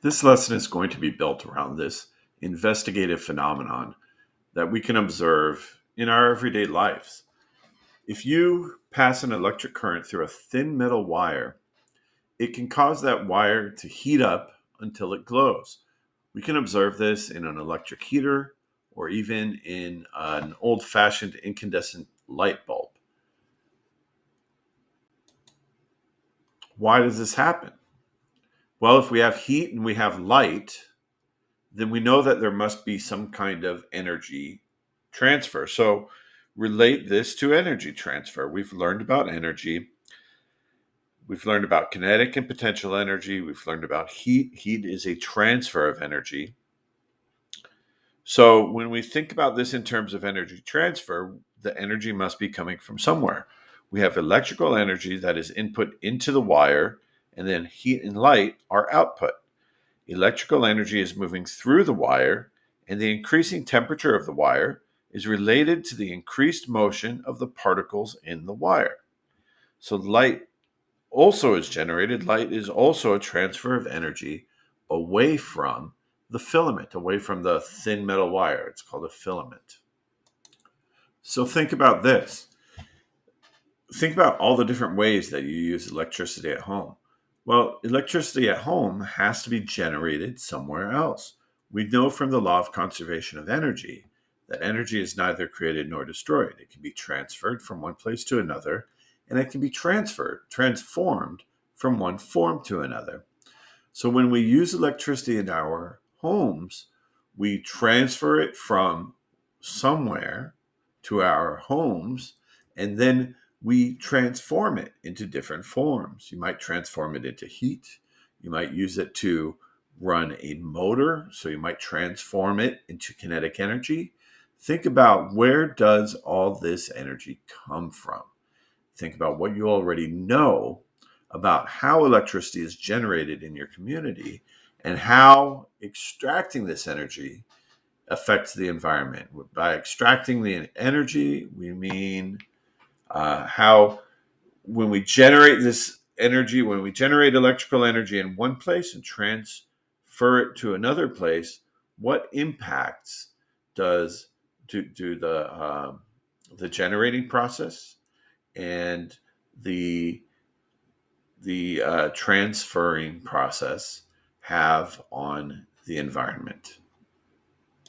This lesson is going to be built around this investigative phenomenon that we can observe in our everyday lives. If you pass an electric current through a thin metal wire, it can cause that wire to heat up until it glows. We can observe this in an electric heater or even in an old fashioned incandescent light bulb. Why does this happen? Well, if we have heat and we have light, then we know that there must be some kind of energy transfer. So relate this to energy transfer. We've learned about energy. We've learned about kinetic and potential energy. We've learned about heat. Heat is a transfer of energy. So when we think about this in terms of energy transfer, the energy must be coming from somewhere. We have electrical energy that is input into the wire, and then heat and light are output. Electrical energy is moving through the wire, and the increasing temperature of the wire is related to the increased motion of the particles in the wire. So, light also is generated. Light is also a transfer of energy away from the filament, away from the thin metal wire. It's called a filament. So, think about this. Think about all the different ways that you use electricity at home. Well, electricity at home has to be generated somewhere else. We know from the law of conservation of energy that energy is neither created nor destroyed. It can be transferred from one place to another, and it can be transformed from one form to another. So when we use electricity in our homes, we transfer it from somewhere to our homes, and then we transform it into different forms. You might transform it into heat. You might use it to run a motor, so you might transform it into kinetic energy. Think about, where does all this energy come from? Think about what you already know about how electricity is generated in your community and how extracting this energy affects the environment. By extracting the energy, we mean how, when we generate this energy, when we generate electrical energy in one place and transfer it to another place, what impacts does do the generating process and the transferring process have on the environment?